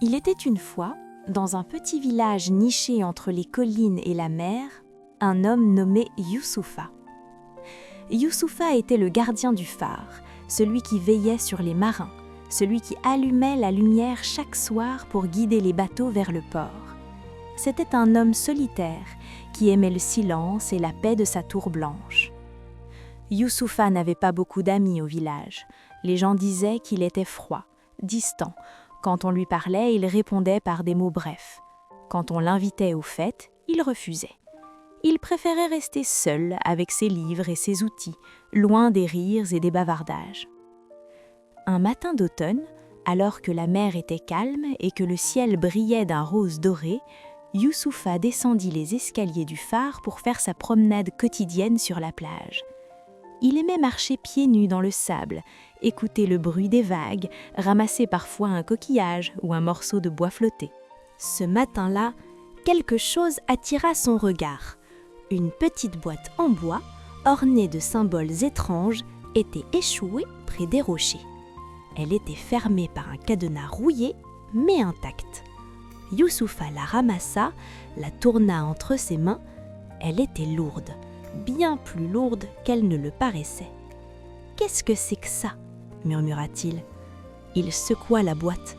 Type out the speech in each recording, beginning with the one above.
Il était une fois, dans un petit village niché entre les collines et la mer, un homme nommé Youssoupha. Youssoupha était le gardien du phare, celui qui veillait sur les marins, celui qui allumait la lumière chaque soir pour guider les bateaux vers le port. C'était un homme solitaire qui aimait le silence et la paix de sa tour blanche. Youssoupha n'avait pas beaucoup d'amis au village. Les gens disaient qu'il était froid, distant. Quand on lui parlait, il répondait par des mots brefs. Quand on l'invitait aux fêtes, il refusait. Il préférait rester seul avec ses livres et ses outils, loin des rires et des bavardages. Un matin d'automne, alors que la mer était calme et que le ciel brillait d'un rose doré, Youssoupha descendit les escaliers du phare pour faire sa promenade quotidienne sur la plage. Il aimait marcher pieds nus dans le sable, écouter le bruit des vagues, ramasser parfois un coquillage ou un morceau de bois flotté. Ce matin-là, quelque chose attira son regard. Une petite boîte en bois, ornée de symboles étranges, était échouée près des rochers. Elle était fermée par un cadenas rouillé, mais intact. Youssoupha la ramassa, la tourna entre ses mains. Elle était lourde, bien plus lourde qu'elle ne le paraissait. « Qu'est-ce que c'est que ça ?» murmura-t-il. Il secoua la boîte.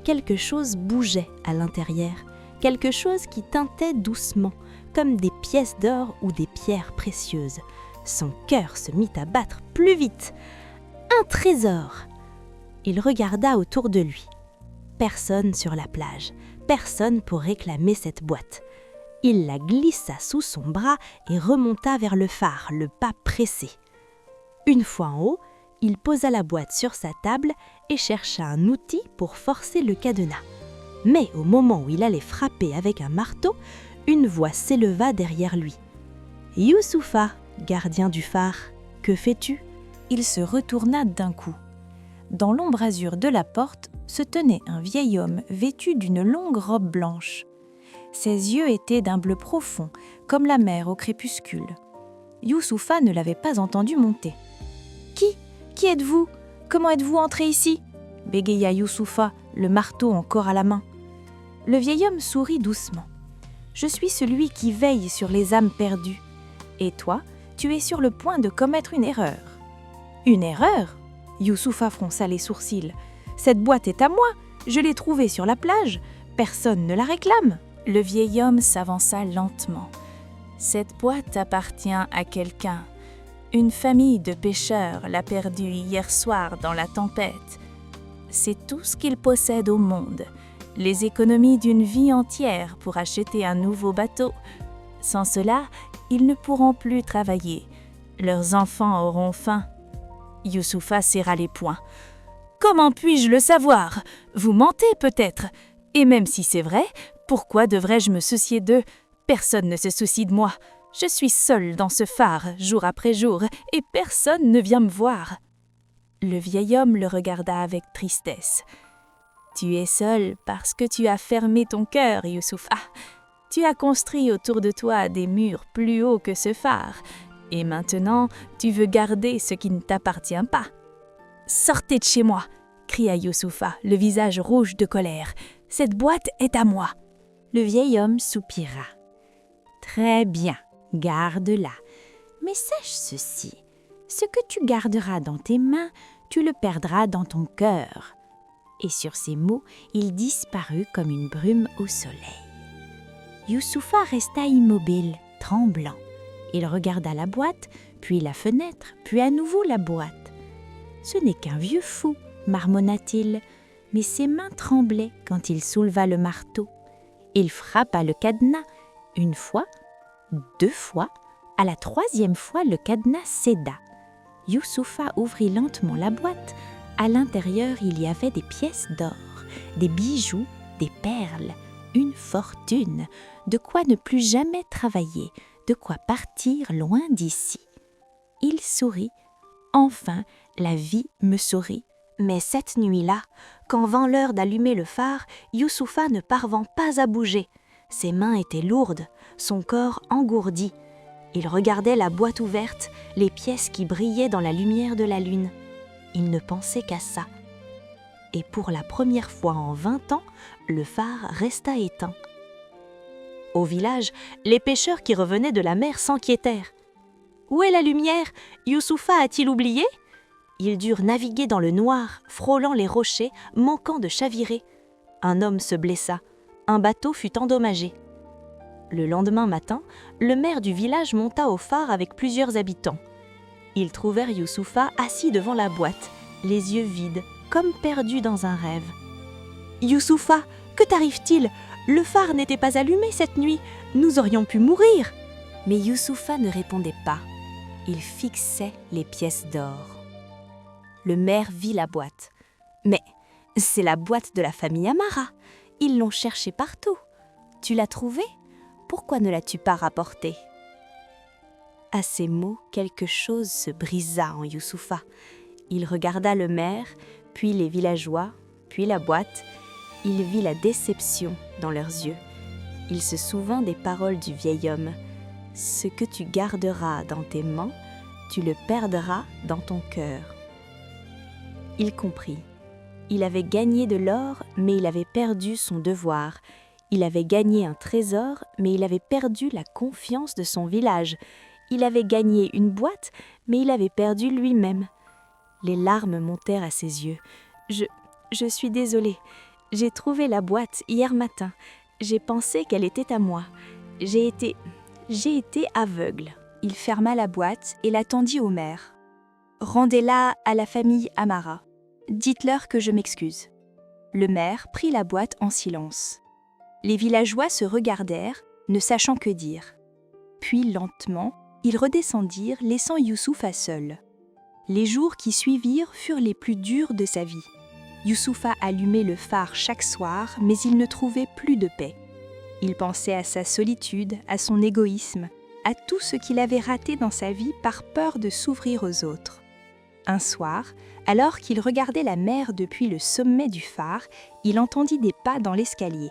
Quelque chose bougeait à l'intérieur, quelque chose qui tintait doucement, comme des pièces d'or ou des pierres précieuses. Son cœur se mit à battre plus vite. Un trésor! Il regarda autour de lui. Personne sur la plage, personne pour réclamer cette boîte. Il la glissa sous son bras et remonta vers le phare, le pas pressé. Une fois en haut, il posa la boîte sur sa table et chercha un outil pour forcer le cadenas. Mais au moment où il allait frapper avec un marteau, une voix s'éleva derrière lui. « Youssoupha, gardien du phare, que fais-tu » Il se retourna d'un coup. Dans l'embrasure de la porte se tenait un vieil homme vêtu d'une longue robe blanche. Ses yeux étaient d'un bleu profond, comme la mer au crépuscule. Youssoupha ne l'avait pas entendu monter. « Qui êtes-vous ? Comment êtes-vous entré ici ?» bégaya Youssoupha, le marteau encore à la main. Le vieil homme sourit doucement. « Je suis celui qui veille sur les âmes perdues. Et toi, tu es sur le point de commettre une erreur. » « Une erreur ?» Youssoupha fronça les sourcils. « Cette boîte est à moi, je l'ai trouvée sur la plage, personne ne la réclame. » Le vieil homme s'avança lentement. « Cette boîte appartient à quelqu'un. Une famille de pêcheurs l'a perdue hier soir dans la tempête. C'est tout ce qu'ils possèdent au monde, les économies d'une vie entière pour acheter un nouveau bateau. Sans cela, ils ne pourront plus travailler. Leurs enfants auront faim. » Youssoupha serra les poings. « Comment puis-je le savoir ? Vous mentez peut-être. Et même si c'est vrai, pourquoi devrais-je me soucier d'eux ? Personne ne se soucie de moi. Je suis seul dans ce phare, jour après jour, et personne ne vient me voir. » Le vieil homme le regarda avec tristesse. « Tu es seul parce que tu as fermé ton cœur, Youssoupha. Tu as construit autour de toi des murs plus hauts que ce phare. Et maintenant, tu veux garder ce qui ne t'appartient pas. »« Sortez de chez moi !» cria Youssoupha, le visage rouge de colère. « Cette boîte est à moi !» Le vieil homme soupira. « Très bien, garde-la. Mais sache ceci, ce que tu garderas dans tes mains, tu le perdras dans ton cœur. » Et sur ces mots, il disparut comme une brume au soleil. Youssoupha resta immobile, tremblant. Il regarda la boîte, puis la fenêtre, puis à nouveau la boîte. « Ce n'est qu'un vieux fou, » marmonna-t-il, mais ses mains tremblaient quand il souleva le marteau. Il frappa le cadenas, une fois, 2 fois, à la 3e fois le cadenas céda. Youssoupha ouvrit lentement la boîte. À l'intérieur, il y avait des pièces d'or, des bijoux, des perles, une fortune, de quoi ne plus jamais travailler, de quoi partir loin d'ici. Il sourit. Enfin, la vie me sourit. Mais cette nuit-là, quand vint l'heure d'allumer le phare, Youssoupha ne parvint pas à bouger. Ses mains étaient lourdes, son corps engourdi. Il regardait la boîte ouverte, les pièces qui brillaient dans la lumière de la lune. Il ne pensait qu'à ça. et pour la première fois en 20 ans, le phare resta éteint. Au village, les pêcheurs qui revenaient de la mer s'inquiétèrent. « Où est la lumière? Youssoupha a-t-il oublié ?» Ils durent naviguer dans le noir, frôlant les rochers, manquant de chavirer. Un homme se blessa, un bateau fut endommagé. Le lendemain matin, le maire du village monta au phare avec plusieurs habitants. Ils trouvèrent Youssoupha assis devant la boîte, les yeux vides, comme perdu dans un rêve. « Youssoupha, que t'arrive-t-il? Le phare n'était pas allumé cette nuit, nous aurions pu mourir !» Mais Youssoupha ne répondait pas. Il fixait les pièces d'or. Le maire vit la boîte. « Mais c'est la boîte de la famille Amara. Ils l'ont cherchée partout. Tu l'as trouvée? Pourquoi ne l'as-tu pas rapportée ?» À ces mots, quelque chose se brisa en Youssoupha. Il regarda le maire, puis les villageois, puis la boîte. Il vit la déception dans leurs yeux. Il se souvint des paroles du vieil homme. « Ce que tu garderas dans tes mains, tu le perdras dans ton cœur. » Il comprit. Il avait gagné de l'or, mais il avait perdu son devoir. Il avait gagné un trésor, mais il avait perdu la confiance de son village. Il avait gagné une boîte, mais il avait perdu lui-même. Les larmes montèrent à ses yeux. « Je suis désolée. J'ai trouvé la boîte hier matin. J'ai pensé qu'elle était à moi. J'ai été aveugle. » Il ferma la boîte et la tendit au maire. « Rendez-la à la famille Amara. Dites-leur que je m'excuse. » Le maire prit la boîte en silence. Les villageois se regardèrent, ne sachant que dire. Puis lentement, ils redescendirent, laissant Youssoupha seul. Les jours qui suivirent furent les plus durs de sa vie. Youssoupha allumait le phare chaque soir, mais il ne trouvait plus de paix. Il pensait à sa solitude, à son égoïsme, à tout ce qu'il avait raté dans sa vie par peur de s'ouvrir aux autres. Un soir, alors qu'il regardait la mer depuis le sommet du phare, il entendit des pas dans l'escalier.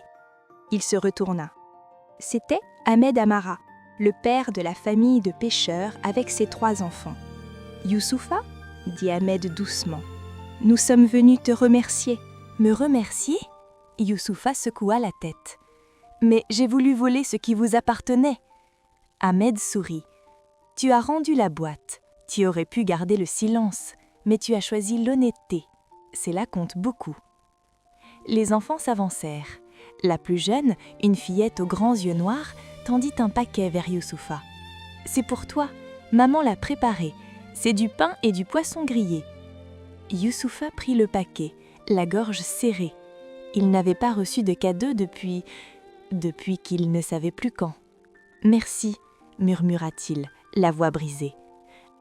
Il se retourna. C'était Ahmed Amara, le père de la famille de pêcheurs avec ses 3 enfants. « Youssoupha » dit Ahmed doucement. « Nous sommes venus te remercier. »« Me remercier » Youssoupha secoua la tête. « Mais j'ai voulu voler ce qui vous appartenait. » Ahmed sourit. « Tu as rendu la boîte. Tu aurais pu garder le silence, mais tu as choisi l'honnêteté. Cela compte beaucoup. » Les enfants s'avancèrent. La plus jeune, une fillette aux grands yeux noirs, tendit un paquet vers Youssoupha. « C'est pour toi. Maman l'a préparé. C'est du pain et du poisson grillé. » Youssoupha prit le paquet, la gorge serrée. Il n'avait pas reçu de cadeau depuis qu'il ne savait plus quand. « Merci, » murmura-t-il, la voix brisée.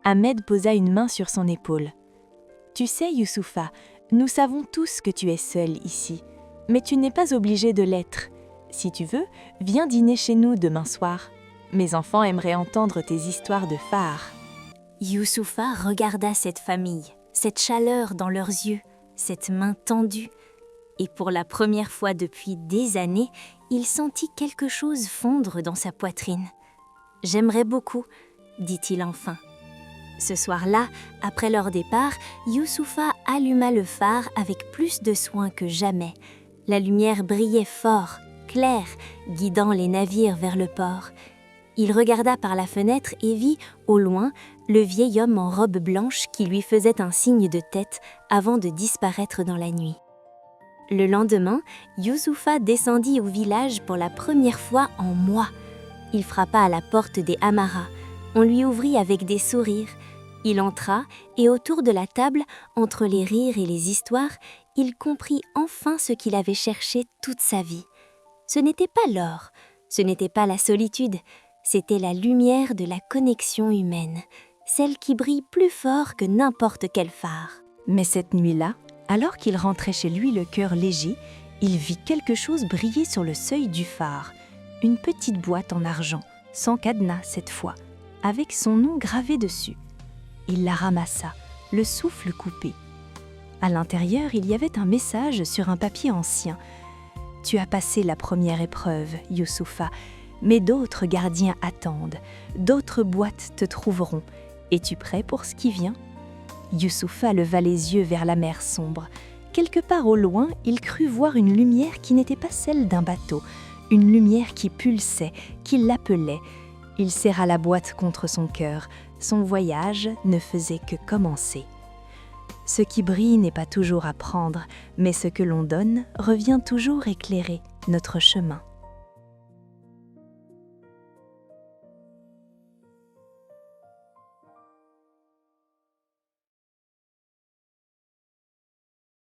Ahmed posa une main sur son épaule. « Tu sais, Youssoupha, nous savons tous que tu es seule ici, mais tu n'es pas obligée de l'être. Si tu veux, viens dîner chez nous demain soir. Mes enfants aimeraient entendre tes histoires de phare. » Youssoupha regarda cette famille, cette chaleur dans leurs yeux, cette main tendue. Et pour la première fois depuis des années, il sentit quelque chose fondre dans sa poitrine. « J'aimerais beaucoup, » dit-il enfin. Ce soir-là, après leur départ, Youssoupha alluma le phare avec plus de soin que jamais. La lumière brillait fort, claire, guidant les navires vers le port. Il regarda par la fenêtre et vit, au loin, le vieil homme en robe blanche qui lui faisait un signe de tête avant de disparaître dans la nuit. Le lendemain, Youssoupha descendit au village pour la première fois en mois. Il frappa à la porte des Amara. On lui ouvrit avec des sourires. Il entra et autour de la table, entre les rires et les histoires, il comprit enfin ce qu'il avait cherché toute sa vie. Ce n'était pas l'or, ce n'était pas la solitude, c'était la lumière de la connexion humaine, celle qui brille plus fort que n'importe quel phare. Mais cette nuit-là, alors qu'il rentrait chez lui le cœur léger, il vit quelque chose briller sur le seuil du phare. Une petite boîte en argent, sans cadenas cette fois, avec son nom gravé dessus. Il la ramassa, le souffle coupé. À l'intérieur, il y avait un message sur un papier ancien. « Tu as passé la première épreuve, Youssoupha, mais d'autres gardiens attendent, d'autres boîtes te trouveront. Es-tu prêt pour ce qui vient ?» Youssoupha leva les yeux vers la mer sombre. Quelque part au loin, il crut voir une lumière qui n'était pas celle d'un bateau, une lumière qui pulsait, qui l'appelait. Il serra la boîte contre son cœur. Son voyage ne faisait que commencer. Ce qui brille n'est pas toujours à prendre, mais ce que l'on donne revient toujours éclairer notre chemin.